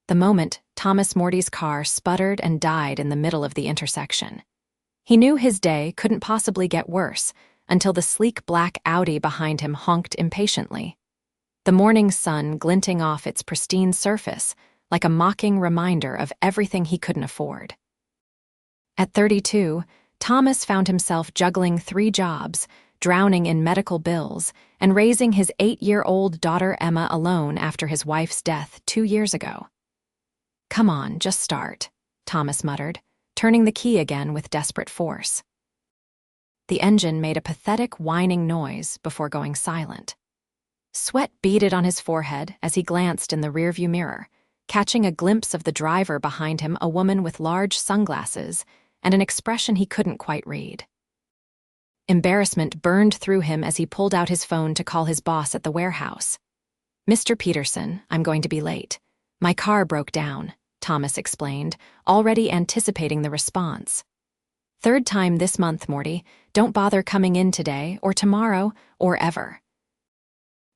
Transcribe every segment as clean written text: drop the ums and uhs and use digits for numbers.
The moment, Thomas Morty's car sputtered and died in the middle of the intersection. He knew his day couldn't possibly get worse until the sleek black Audi behind him honked impatiently. The morning sun glinting off its pristine surface like a mocking reminder of everything he couldn't afford. At 32, Thomas found himself juggling 3 jobs, drowning in medical bills, and raising his 8-year-old daughter Emma alone after his wife's death 2 years ago. "Come on, just start," Thomas muttered, turning the key again with desperate force. The engine made a pathetic whining noise before going silent. Sweat beaded on his forehead as he glanced in the rearview mirror, catching a glimpse of the driver behind him, a woman with large sunglasses and an expression he couldn't quite read. Embarrassment burned through him as he pulled out his phone to call his boss at the warehouse. "Mr. Peterson, I'm going to be late. My car broke down," Thomas explained, already anticipating the response. "Third time this month, Morty. Don't bother coming in today or tomorrow or ever."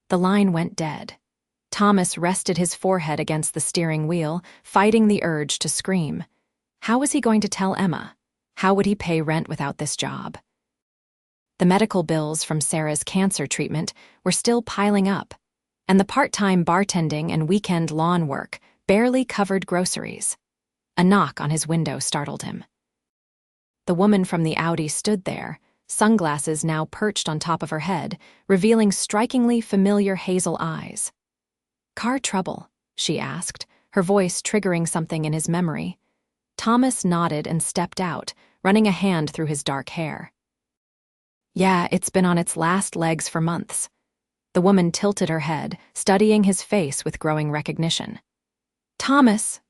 The line went dead. Thomas rested his forehead against the steering wheel, fighting the urge to scream. How was he going to tell Emma? How would he pay rent without this job? The medical bills from Sarah's cancer treatment were still piling up, and the part-time bartending and weekend lawn work barely covered groceries. A knock on his window startled him. The woman from the Audi stood there, sunglasses now perched on top of her head, revealing strikingly familiar hazel eyes. "Car trouble?" she asked, her voice triggering something in his memory. Thomas nodded and stepped out, running a hand through his dark hair. "Yeah, it's been on its last legs for months." The woman tilted her head, studying his face with growing recognition. Thomas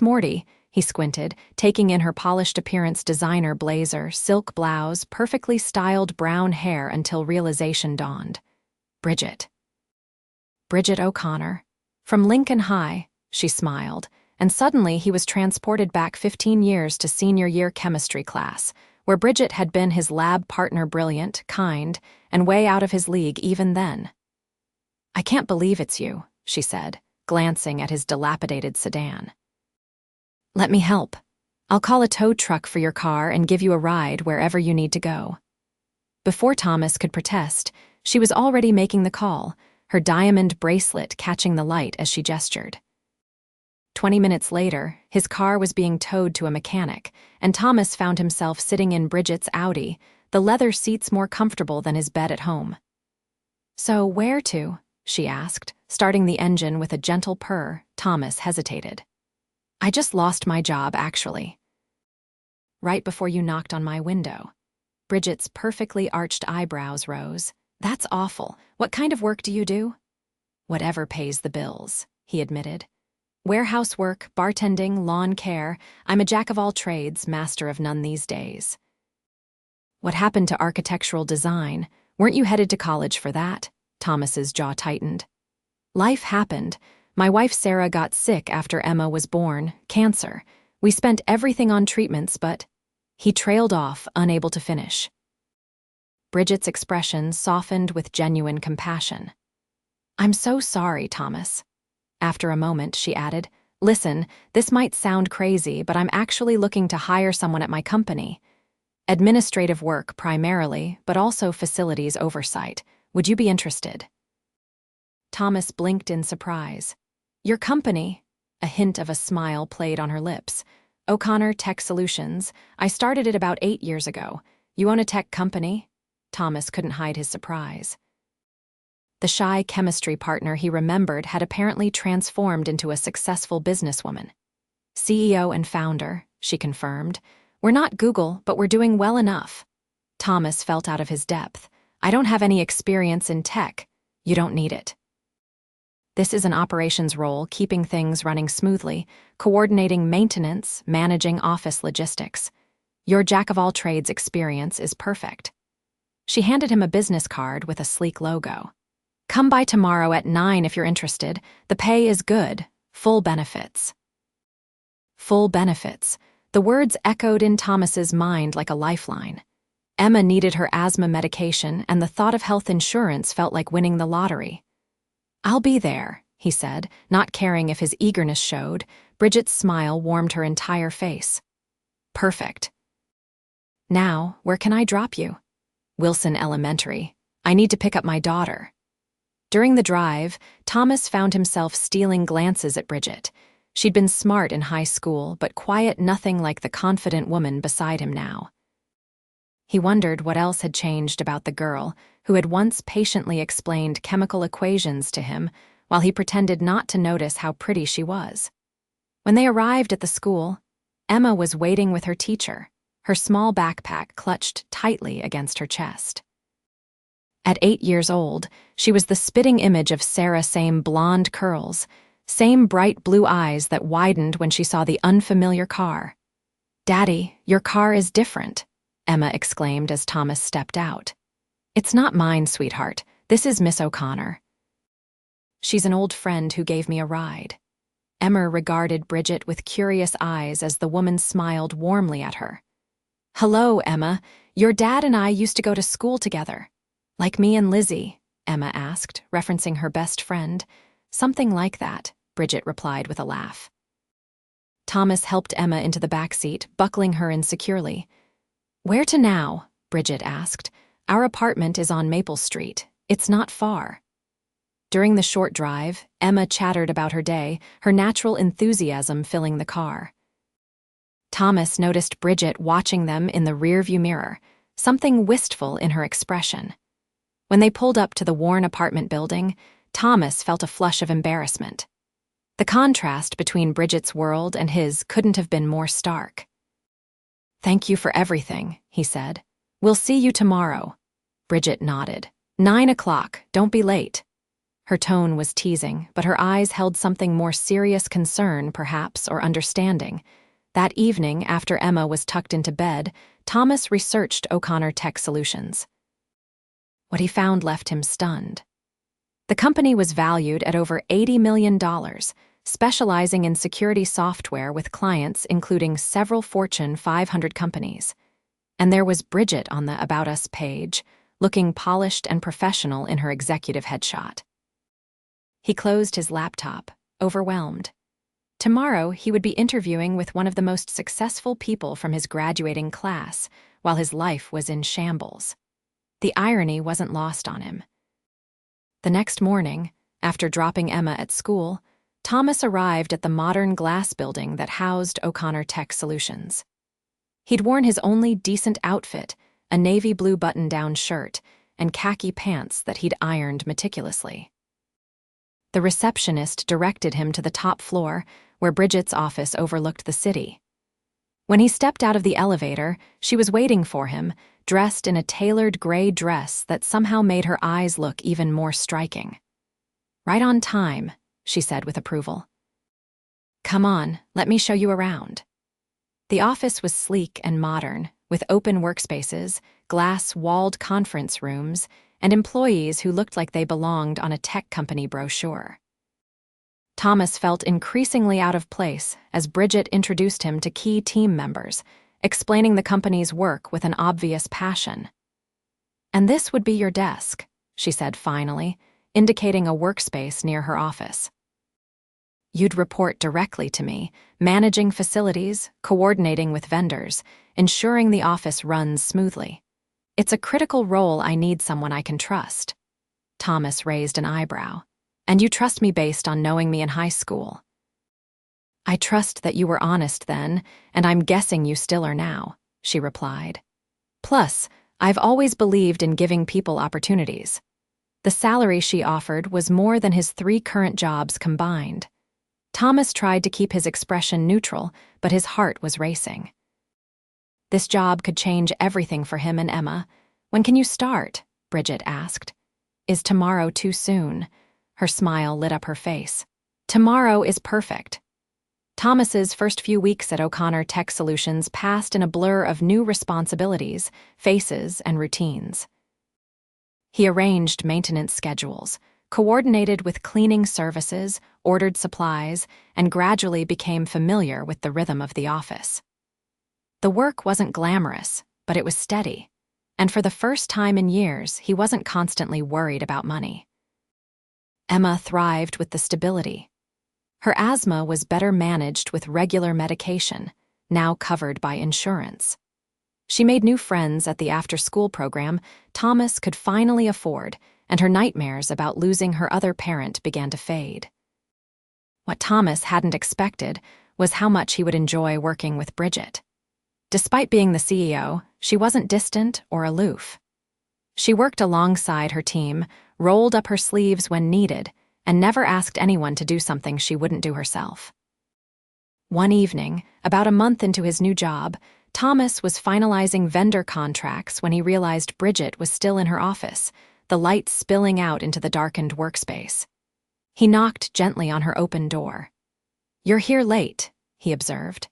Morty," he squinted, taking in her polished appearance, designer blazer, silk blouse, perfectly styled brown hair until realization dawned. Bridget O'Connor. From Lincoln High," she smiled, and suddenly he was transported back 15 years to senior year chemistry class, where Bridget had been his lab partner, brilliant, kind, and way out of his league even then. "I can't believe it's you," she said, glancing at his dilapidated sedan. "Let me help. I'll call a tow truck for your car and give you a ride wherever you need to go." Before Thomas could protest, she was already making the call, her diamond bracelet catching the light as she gestured. 20 minutes later, his car was being towed to a mechanic, and Thomas found himself sitting in Bridget's Audi, the leather seats more comfortable than his bed at home. "So where to?" she asked, starting the engine with a gentle purr. Thomas hesitated. "I just lost my job, actually." "Right before you knocked on my window." Bridget's perfectly arched eyebrows rose. "That's awful. What kind of work do you do?" "Whatever pays the bills," he admitted. "Warehouse work, bartending, lawn care. I'm a jack of all trades, master of none these days." "What happened to architectural design? Weren't you headed to college for that?" Thomas's jaw tightened. "Life happened. My wife Sarah got sick after Emma was born, cancer. We spent everything on treatments, but—" He trailed off, unable to finish. Bridget's expression softened with genuine compassion. "I'm so sorry, Thomas." After a moment, she added, "Listen, this might sound crazy, but I'm actually looking to hire someone at my company. Administrative work primarily, but also facilities oversight. Would you be interested?" Thomas blinked in surprise. "Your company?" A hint of a smile played on her lips. "O'Connor Tech Solutions. I started it about 8 years ago. You own a tech company?" Thomas couldn't hide his surprise. The shy chemistry partner he remembered had apparently transformed into a successful businesswoman. "CEO and founder," she confirmed. "We're not Google, but we're doing well enough." Thomas felt out of his depth. "I don't have any experience in tech." "You don't need it. This is an operations role, keeping things running smoothly, coordinating maintenance, managing office logistics. Your jack-of-all-trades experience is perfect." She handed him a business card with a sleek logo. "Come by tomorrow at 9 if you're interested. The pay is good. Full benefits." Full benefits. The words echoed in Thomas's mind like a lifeline. Emma needed her asthma medication, and the thought of health insurance felt like winning the lottery. "I'll be there," he said, not caring if his eagerness showed. Bridget's smile warmed her entire face. Perfect. Now, where can I drop you? Wilson Elementary. I need to pick up my daughter. During the drive, Thomas found himself stealing glances at Bridget. She'd been smart in high school, but quiet, nothing like the confident woman beside him now. He wondered what else had changed about the girl who had once patiently explained chemical equations to him while he pretended not to notice how pretty she was. When they arrived at the school, Emma was waiting with her teacher, her small backpack clutched tightly against her chest. At 8 years old, she was the spitting image of Sarah, same blonde curls, same bright blue eyes that widened when she saw the unfamiliar car. "Daddy, your car is different," Emma exclaimed as Thomas stepped out. "It's not mine, sweetheart. This is Miss O'Connor. She's an old friend who gave me a ride." Emma regarded Bridget with curious eyes as the woman smiled warmly at her. "Hello, Emma. Your dad and I used to go to school together." "Like me and Lizzie?" Emma asked, referencing her best friend. "Something like that," Bridget replied with a laugh. Thomas helped Emma into the back seat, buckling her in securely. "Where to now?" Bridget asked. "Our apartment is on Maple Street. It's not far." During the short drive, Emma chattered about her day, her natural enthusiasm filling the car. Thomas noticed Bridget watching them in the rearview mirror, something wistful in her expression. When they pulled up to the worn apartment building, Thomas felt a flush of embarrassment. The contrast between Bridget's world and his couldn't have been more stark. "Thank you for everything," he said. "We'll see you tomorrow." Bridget nodded. 9 o'clock, don't be late." Her tone was teasing, but her eyes held something more serious, concern, perhaps, or understanding. That evening, after Emma was tucked into bed, Thomas researched O'Connor Tech Solutions. What he found left him stunned. The company was valued at over $80 million, specializing in security software with clients including several Fortune 500 companies. And there was Bridget on the About Us page, looking polished and professional in her executive headshot. He closed his laptop, overwhelmed. Tomorrow, he would be interviewing with one of the most successful people from his graduating class, while his life was in shambles. The irony wasn't lost on him. The next morning, after dropping Emma at school, Thomas arrived at the modern glass building that housed O'Connor Tech Solutions. He'd worn his only decent outfit, a navy blue button-down shirt, and khaki pants that he'd ironed meticulously. The receptionist directed him to the top floor, where Bridget's office overlooked the city. When he stepped out of the elevator, she was waiting for him, dressed in a tailored gray dress that somehow made her eyes look even more striking. "Right on time," she said with approval. "Come on, let me show you around." The office was sleek and modern, with open workspaces, glass-walled conference rooms, and employees who looked like they belonged on a tech company brochure. Thomas felt increasingly out of place as Bridget introduced him to key team members, explaining the company's work with an obvious passion. "And this would be your desk," she said finally, indicating a workspace near her office. "You'd report directly to me, managing facilities, coordinating with vendors, ensuring the office runs smoothly. It's a critical role. I need someone I can trust." Thomas raised an eyebrow. "And you trust me based on knowing me in high school?" "I trust that you were honest then, and I'm guessing you still are now," she replied. "Plus, I've always believed in giving people opportunities." The salary she offered was more than his 3 current jobs combined. Thomas tried to keep his expression neutral, but his heart was racing. This job could change everything for him and Emma. "When can you start?" Bridget asked. "Is tomorrow too soon?" Her smile lit up her face. "Tomorrow is perfect." Thomas's first few weeks at O'Connor Tech Solutions passed in a blur of new responsibilities, faces, and routines. He arranged maintenance schedules, coordinated with cleaning services, ordered supplies, and gradually became familiar with the rhythm of the office. The work wasn't glamorous, but it was steady, and for the first time in years, he wasn't constantly worried about money. Emma thrived with the stability. Her asthma was better managed with regular medication, now covered by insurance. She made new friends at the after-school program Thomas could finally afford, and her nightmares about losing her other parent began to fade. What Thomas hadn't expected was how much he would enjoy working with Bridget. Despite being the CEO, she wasn't distant or aloof. She worked alongside her team, rolled up her sleeves when needed, and never asked anyone to do something she wouldn't do herself. One evening, about a month into his new job, Thomas was finalizing vendor contracts when he realized Bridget was still in her office, the light spilling out into the darkened workspace. He knocked gently on her open door. "You're here late," he observed.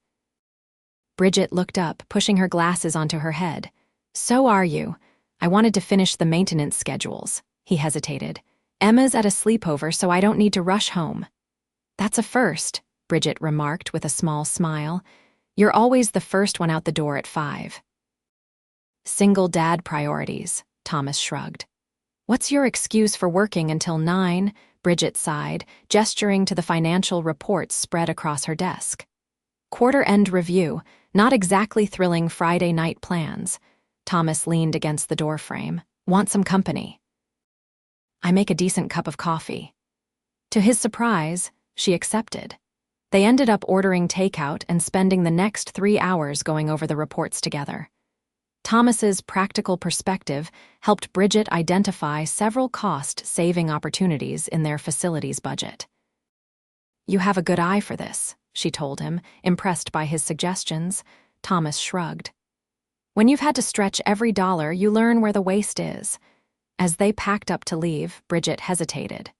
Bridget looked up, pushing her glasses onto her head. "So are you. I wanted to finish the maintenance schedules." He hesitated. "Emma's at a sleepover, so I don't need to rush home." "That's a first," Bridget remarked with a small smile. "You're always the first one out the door at 5. "Single dad priorities," Thomas shrugged. "What's your excuse for working until 9? Bridget sighed, gesturing to the financial reports spread across her desk. "Quarter-end review, not exactly thrilling Friday night plans." Thomas leaned against the doorframe. "Want some company?" "I make a decent cup of coffee." To his surprise, she accepted. They ended up ordering takeout and spending the next 3 hours going over the reports together. Thomas's practical perspective helped Bridget identify several cost-saving opportunities in their facilities budget. "You have a good eye for this," she told him, impressed by his suggestions. Thomas shrugged. "When you've had to stretch every dollar, you learn where the waste is." As they packed up to leave, Bridget hesitated.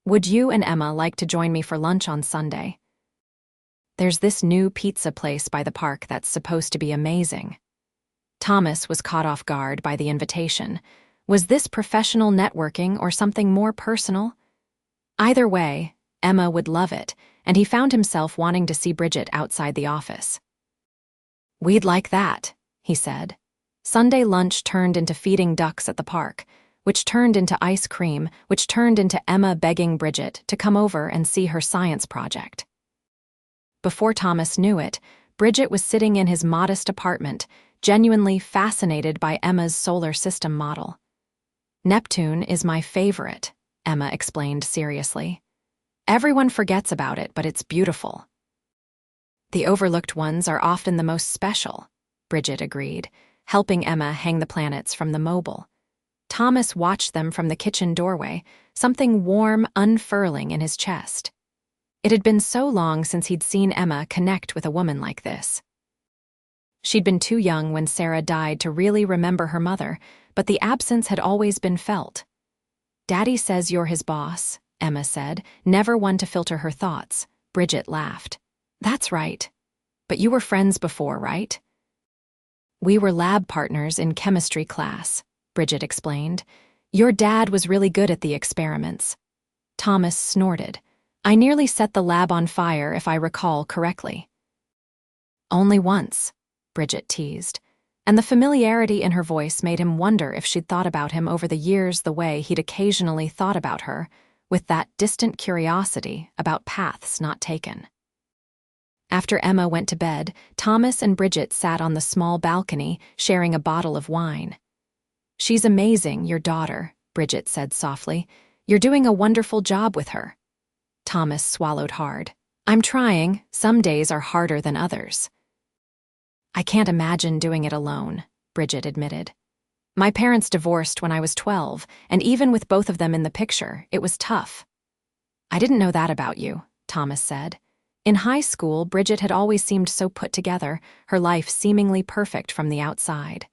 "Would you and Emma like to join me for lunch on Sunday? There's this new pizza place by the park that's supposed to be amazing." Thomas was caught off guard by the invitation. Was this professional networking or something more personal? Either way, Emma would love it, and he found himself wanting to see Bridget outside the office. "We'd like that," he said. Sunday lunch turned into feeding ducks at the park, which turned into ice cream, which turned into Emma begging Bridget to come over and see her science project. Before Thomas knew it, Bridget was sitting in his modest apartment, genuinely fascinated by Emma's solar system model. "Neptune is my favorite," Emma explained seriously. "Everyone forgets about it, but it's beautiful." "The overlooked ones are often the most special," Bridget agreed, helping Emma hang the planets from the mobile. Thomas watched them from the kitchen doorway, something warm unfurling in his chest. It had been so long since he'd seen Emma connect with a woman like this. She'd been too young when Sarah died to really remember her mother, but the absence had always been felt. "Daddy says you're his boss," Emma said, never one to filter her thoughts. Bridget laughed. "That's right. But you were friends before, right?" "We were lab partners in chemistry class," Bridget explained. "Your dad was really good at the experiments." Thomas snorted. "I nearly set the lab on fire, if I recall correctly." "Only once," Bridget teased, and the familiarity in her voice made him wonder if she'd thought about him over the years the way he'd occasionally thought about her, with that distant curiosity about paths not taken. After Emma went to bed, Thomas and Bridget sat on the small balcony, sharing a bottle of wine. "She's amazing, your daughter," Bridget said softly. "You're doing a wonderful job with her." Thomas swallowed hard. "I'm trying. Some days are harder than others." "I can't imagine doing it alone," Bridget admitted. "My parents divorced when I was 12, and even with both of them in the picture, it was tough." "I didn't know that about you," Thomas said. In high school, Bridget had always seemed so put together, her life seemingly perfect from the outside.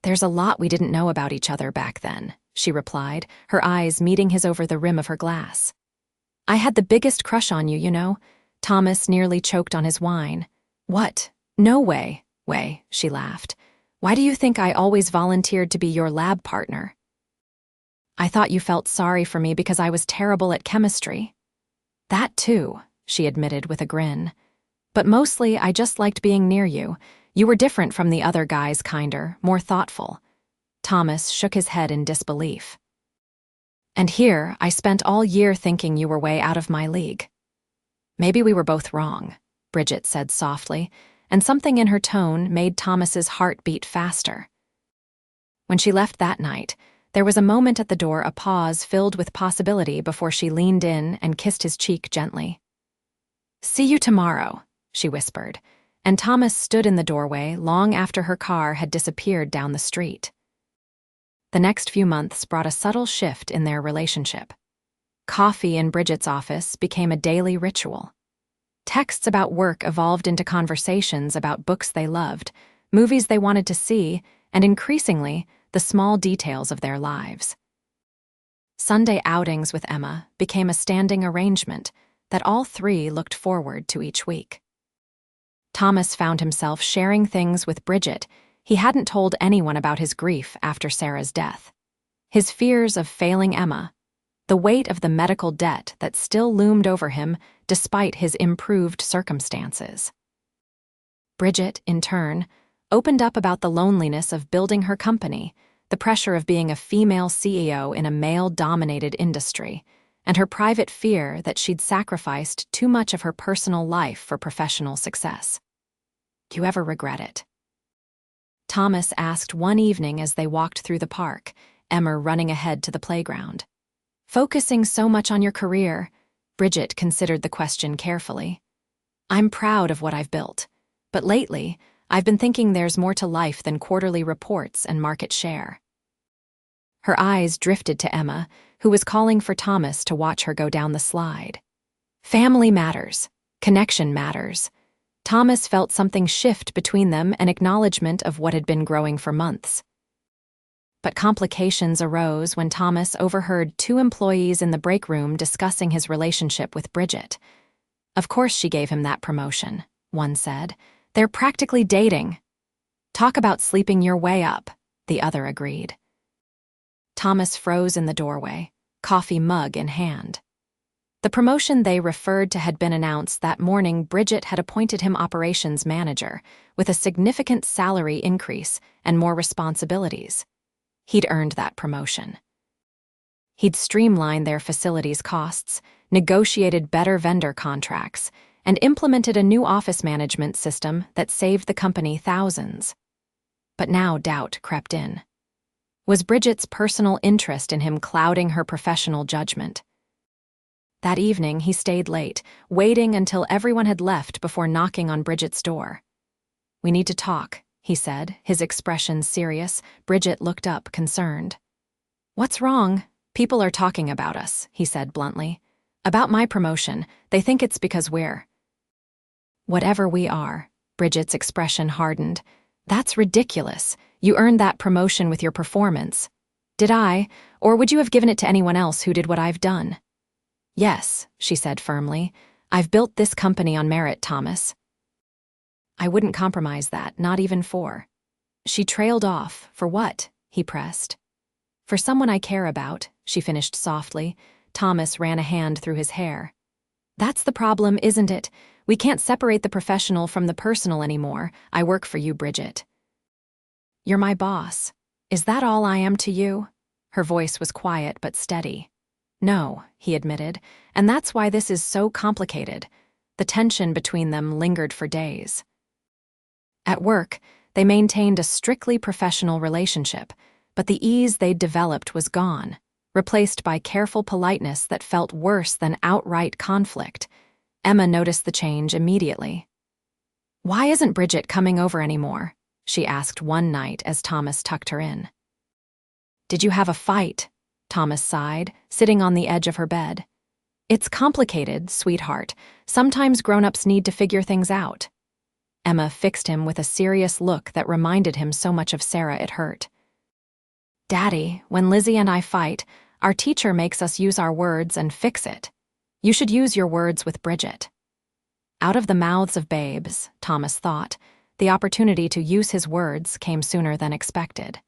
"There's a lot we didn't know about each other back then," she replied, her eyes meeting his over the rim of her glass. "I had the biggest crush on you, you know." Thomas nearly choked on his wine. "What? No way," she laughed. "Why do you think I always volunteered to be your lab partner?" "I thought you felt sorry for me because I was terrible at chemistry." "That too," she admitted with a grin. "But mostly I just liked being near you. You were different from the other guys, kinder, more thoughtful." Thomas shook his head in disbelief. "And here, I spent all year thinking you were way out of my league." Maybe we were both wrong, Bridget said softly, and something in her tone made Thomas's heart beat faster. When she left that night, there was a moment at the door, a pause filled with possibility before she leaned in and kissed his cheek gently. "See you tomorrow," she whispered, and Thomas stood in the doorway long after her car had disappeared down the street. The next few months brought a subtle shift in their relationship. Coffee in Bridget's office became a daily ritual. Texts about work evolved into conversations about books they loved, movies they wanted to see, and increasingly, the small details of their lives. Sunday outings with Emma became a standing arrangement that all three looked forward to each week. Thomas found himself sharing things with Bridget he hadn't told anyone about: his grief after Sarah's death, his fears of failing Emma, the weight of the medical debt that still loomed over him despite his improved circumstances. Bridget, in turn, opened up about the loneliness of building her company, the pressure of being a female CEO in a male-dominated industry, and her private fear that she'd sacrificed too much of her personal life for professional success. "Do you ever regret it?" Thomas asked one evening as they walked through the park, Emma running ahead to the playground. "Focusing so much on your career," Bridget considered the question carefully. "I'm proud of what I've built, but lately, I've been thinking there's more to life than quarterly reports and market share." Her eyes drifted to Emma, who was calling for Thomas to watch her go down the slide. Family matters. Connection matters. Thomas felt something shift between them, an acknowledgement of what had been growing for months. But complications arose when Thomas overheard two employees in the break room discussing his relationship with Bridget. "Of course she gave him that promotion," one said. "They're practically dating." "Talk about sleeping your way up," the other agreed. Thomas froze in the doorway, coffee mug in hand. The promotion they referred to had been announced that morning. Bridget had appointed him operations manager, with a significant salary increase and more responsibilities. He'd earned that promotion. He'd streamlined their facilities' costs, negotiated better vendor contracts, and implemented a new office management system that saved the company thousands. But now doubt crept in. Was Bridget's personal interest in him clouding her professional judgment? That evening, he stayed late, waiting until everyone had left before knocking on Bridget's door. "We need to talk," he said, his expression serious. Bridget looked up, concerned. "What's wrong?" "People are talking about us," he said bluntly. "About my promotion. They think it's because we're—" "Whatever we are," Bridget's expression hardened. "That's ridiculous. You earned that promotion with your performance." "Did I? Or would you have given it to anyone else who did what I've done?" "Yes," she said firmly. "I've built this company on merit, Thomas. I wouldn't compromise that, not even for—" She trailed off. "For what?" he pressed. "For someone I care about," she finished softly. Thomas ran a hand through his hair. "That's the problem, isn't it? We can't separate the professional from the personal anymore. I work for you, Bridget. You're my boss. Is that all I am to you?" Her voice was quiet but steady. "No," he admitted, "and that's why this is so complicated." The tension between them lingered for days. At work, they maintained a strictly professional relationship, but the ease they'd developed was gone, replaced by careful politeness that felt worse than outright conflict. Emma noticed the change immediately. "Why isn't Bridget coming over anymore?" she asked one night as Thomas tucked her in. "Did you have a fight?" Thomas sighed, sitting on the edge of her bed. "It's complicated, sweetheart. Sometimes grown-ups need to figure things out." Emma fixed him with a serious look that reminded him so much of Sarah it hurt. "Daddy, when Lizzie and I fight, our teacher makes us use our words and fix it. You should use your words with Bridget." Out of the mouths of babes, Thomas thought, the opportunity to use his words came sooner than expected.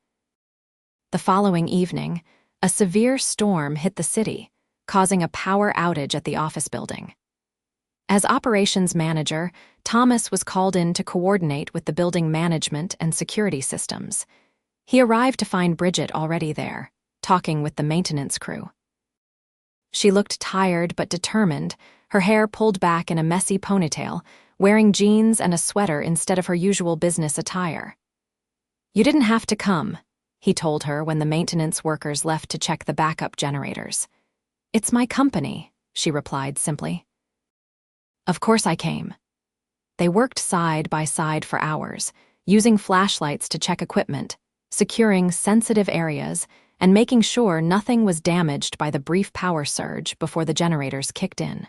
The following evening, a severe storm hit the city, causing a power outage at the office building. As operations manager, Thomas was called in to coordinate with the building management and security systems. He arrived to find Bridget already there, talking with the maintenance crew. She looked tired but determined, her hair pulled back in a messy ponytail, wearing jeans and a sweater instead of her usual business attire. "You didn't have to come," he told her when the maintenance workers left to check the backup generators. "It's my company," she replied simply. "Of course I came." They worked side by side for hours, using flashlights to check equipment, securing sensitive areas, and making sure nothing was damaged by the brief power surge before the generators kicked in.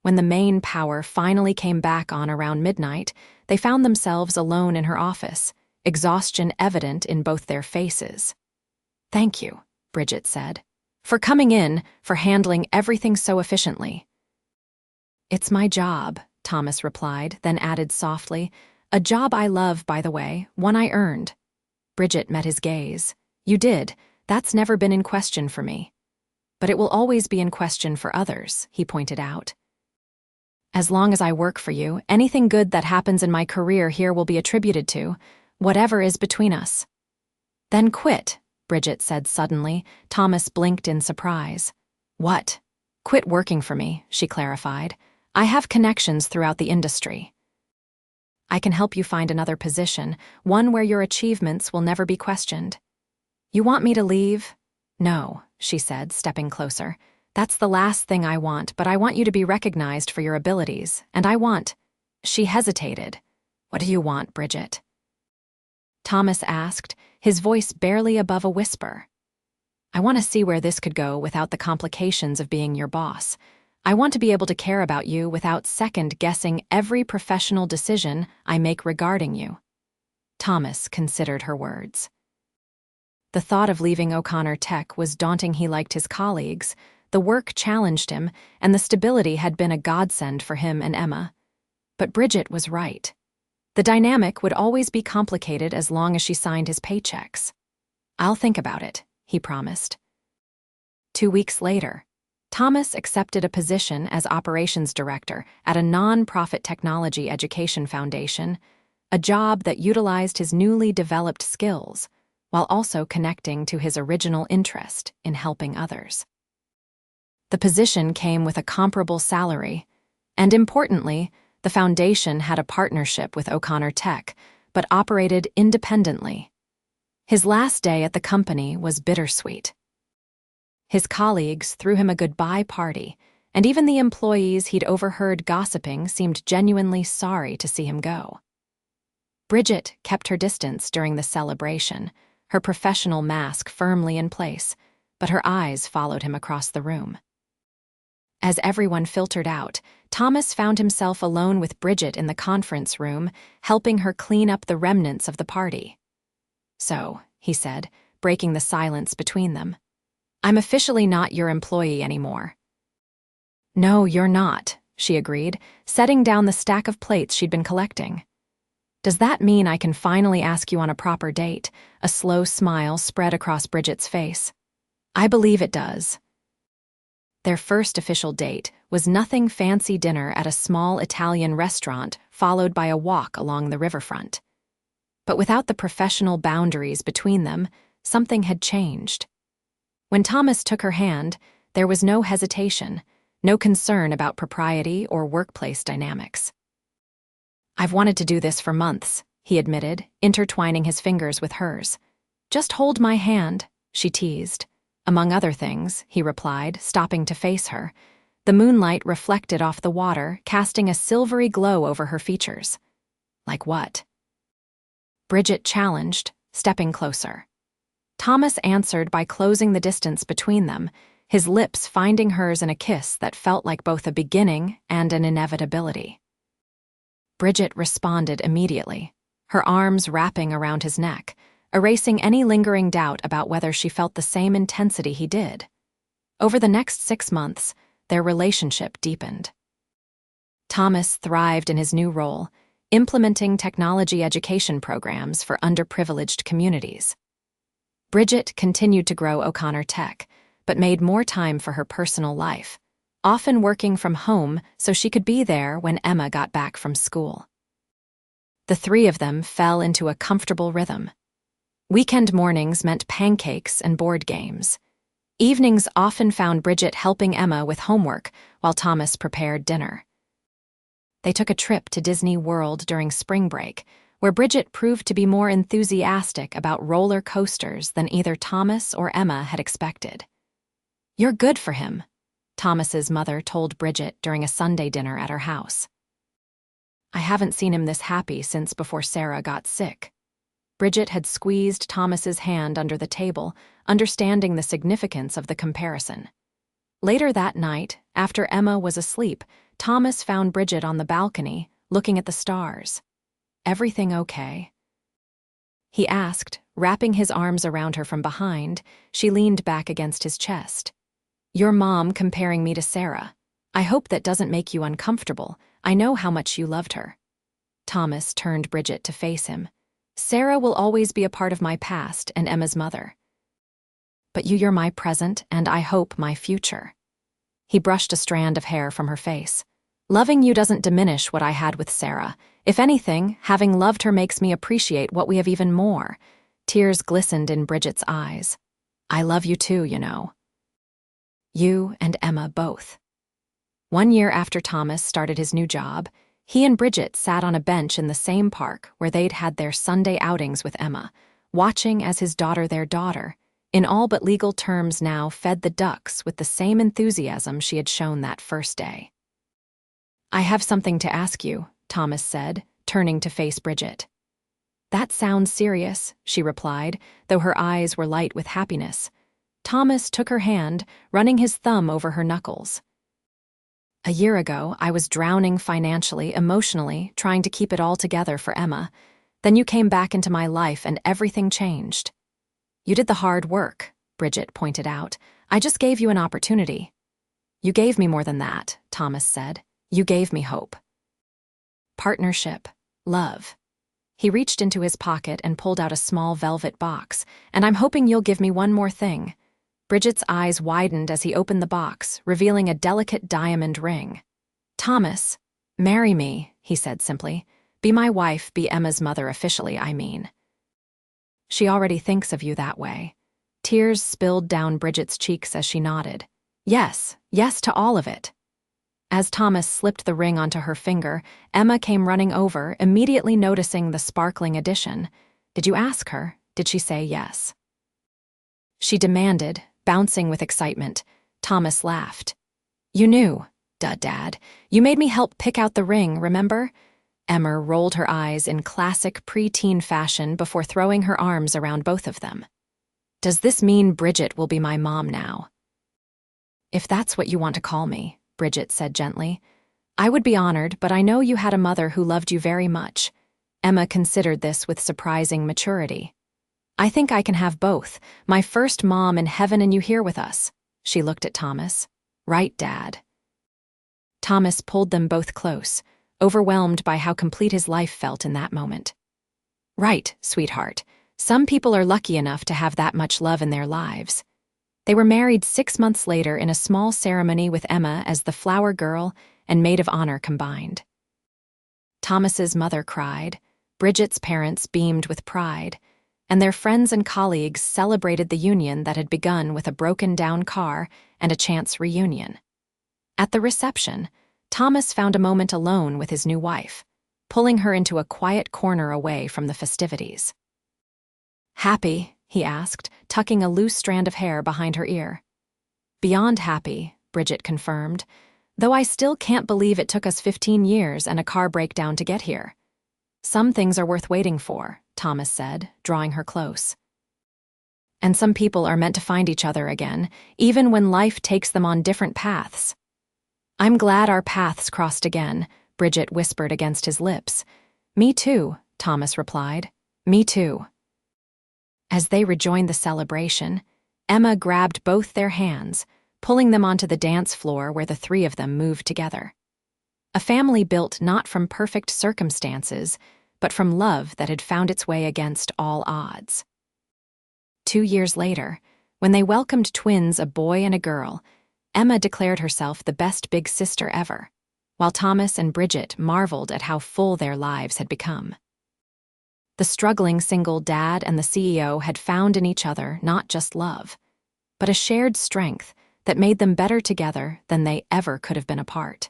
When the main power finally came back on around midnight, they found themselves alone in her office, exhaustion evident in both their faces. "Thank you," Bridget said, "for coming in, for handling everything so efficiently." "It's my job," Thomas replied, then added softly, "A job I love, by the way, one I earned." Bridget met his gaze. "You did. That's never been in question for me." "But it will always be in question for others," he pointed out. "As long as I work for you, anything good that happens in my career here will be attributed to whatever is between us." "Then quit," Bridget said suddenly. Thomas blinked in surprise. "What?" "Quit working for me," she clarified. "I have connections throughout the industry. I can help you find another position, one where your achievements will never be questioned." "You want me to leave?" "No," she said, stepping closer. "That's the last thing I want, but I want you to be recognized for your abilities, and I want—" She hesitated. "What do you want, Bridget?" Thomas asked, his voice barely above a whisper. "I want to see where this could go without the complications of being your boss. I want to be able to care about you without second-guessing every professional decision I make regarding you." Thomas considered her words. The thought of leaving O'Connor Tech was daunting. He liked his colleagues, the work challenged him, and the stability had been a godsend for him and Emma. But Bridget was right. The dynamic would always be complicated as long as she signed his paychecks. "I'll think about it," he promised. 2 weeks later, Thomas accepted a position as operations director at a non-profit technology education foundation, a job that utilized his newly developed skills, while also connecting to his original interest in helping others. The position came with a comparable salary, and importantly, the foundation had a partnership with O'Connor Tech, but operated independently. His last day at the company was bittersweet. His colleagues threw him a goodbye party, and even the employees he'd overheard gossiping seemed genuinely sorry to see him go. Bridget kept her distance during the celebration, her professional mask firmly in place, but her eyes followed him across the room. As everyone filtered out, Thomas found himself alone with Bridget in the conference room, helping her clean up the remnants of the party. "So," he said, breaking the silence between them, "I'm officially not your employee anymore." "No, you're not," she agreed, setting down the stack of plates she'd been collecting. "Does that mean I can finally ask you on a proper date?" A slow smile spread across Bridget's face. "I believe it does." Their first official date was nothing fancy dinner at a small Italian restaurant followed by a walk along the riverfront. But without the professional boundaries between them, something had changed. When Thomas took her hand, there was no hesitation, no concern about propriety or workplace dynamics. "I've wanted to do this for months," he admitted, intertwining his fingers with hers. "Just hold my hand," she teased. "Among other things," he replied, stopping to face her. The moonlight reflected off the water, casting a silvery glow over her features. "Like what?" Bridget challenged, stepping closer. Thomas answered by closing the distance between them, his lips finding hers in a kiss that felt like both a beginning and an inevitability. Bridget responded immediately, her arms wrapping around his neck, erasing any lingering doubt about whether she felt the same intensity he did. Over the next 6 months, their relationship deepened. Thomas thrived in his new role, implementing technology education programs for underprivileged communities. Bridget continued to grow O'Connor Tech, but made more time for her personal life, often working from home so she could be there when Emma got back from school. The three of them fell into a comfortable rhythm. Weekend mornings meant pancakes and board games. Evenings often found Bridget helping Emma with homework while Thomas prepared dinner. They took a trip to Disney World during spring break, where Bridget proved to be more enthusiastic about roller coasters than either Thomas or Emma had expected. "You're good for him," Thomas's mother told Bridget during a Sunday dinner at her house. "I haven't seen him this happy since before Sarah got sick." Bridget had squeezed Thomas's hand under the table, understanding the significance of the comparison. Later that night, after Emma was asleep, Thomas found Bridget on the balcony, looking at the stars. "Everything okay?" he asked, wrapping his arms around her from behind. She leaned back against his chest. "Your mom comparing me to Sarah. I hope that doesn't make you uncomfortable. I know how much you loved her." Thomas turned Bridget to face him. "Sarah will always be a part of my past and Emma's mother. But you're my present and I hope my future." He brushed a strand of hair from her face. "Loving you doesn't diminish what I had with Sarah. If anything, having loved her makes me appreciate what we have even more." Tears glistened in Bridget's eyes. "I love you too, you know. You and Emma both." 1 year after Thomas started his new job, he and Bridget sat on a bench in the same park where they'd had their Sunday outings with Emma, watching as his daughter, their daughter, in all but legal terms now, fed the ducks with the same enthusiasm she had shown that first day. "I have something to ask you," Thomas said, turning to face Bridget. "That sounds serious," she replied, though her eyes were light with happiness. Thomas took her hand, running his thumb over her knuckles. "A year ago, I was drowning financially, emotionally, trying to keep it all together for Emma. Then you came back into my life and everything changed." "You did the hard work," Bridget pointed out. "I just gave you an opportunity." "You gave me more than that," Thomas said. "You gave me hope. Partnership. Love." He reached into his pocket and pulled out a small velvet box. "And I'm hoping you'll give me one more thing." Bridget's eyes widened as he opened the box, revealing a delicate diamond ring. "Thomas, marry me," he said simply. "Be my wife, be Emma's mother officially, I mean." "She already thinks of you that way." Tears spilled down Bridget's cheeks as she nodded. "Yes, yes to all of it." As Thomas slipped the ring onto her finger, Emma came running over, immediately noticing the sparkling addition. "Did you ask her? Did she say yes?" she demanded, bouncing with excitement. Thomas laughed. "You knew, Dad. You made me help pick out the ring, remember?" Emma rolled her eyes in classic pre-teen fashion before throwing her arms around both of them. "Does this mean Bridget will be my mom now?" "If that's what you want to call me," Bridget said gently. "I would be honored, but I know you had a mother who loved you very much." Emma considered this with surprising maturity. "I think I can have both, my first mom in heaven and you here with us." She looked at Thomas. "Right, Dad." Thomas pulled them both close, overwhelmed by how complete his life felt in that moment. "Right, sweetheart. Some people are lucky enough to have that much love in their lives." They were married 6 months later in a small ceremony with Emma as the flower girl and maid of honor combined. Thomas's mother cried, Bridget's parents beamed with pride, and their friends and colleagues celebrated the union that had begun with a broken-down car and a chance reunion. At the reception, Thomas found a moment alone with his new wife, pulling her into a quiet corner away from the festivities. "Happy?" he asked, tucking a loose strand of hair behind her ear. "Beyond happy," Bridget confirmed, "though I still can't believe it took us 15 years and a car breakdown to get here." "Some things are worth waiting for," Thomas said, drawing her close. "And some people are meant to find each other again, even when life takes them on different paths." "I'm glad our paths crossed again," Bridget whispered against his lips. "Me too," Thomas replied. "Me too." As they rejoined the celebration, Emma grabbed both their hands, pulling them onto the dance floor where the three of them moved together. A family built not from perfect circumstances, but from love that had found its way against all odds. 2 years later, when they welcomed twins, a boy and a girl, Emma declared herself the best big sister ever, while Thomas and Bridget marveled at how full their lives had become. The struggling single dad and the CEO had found in each other not just love, but a shared strength that made them better together than they ever could have been apart.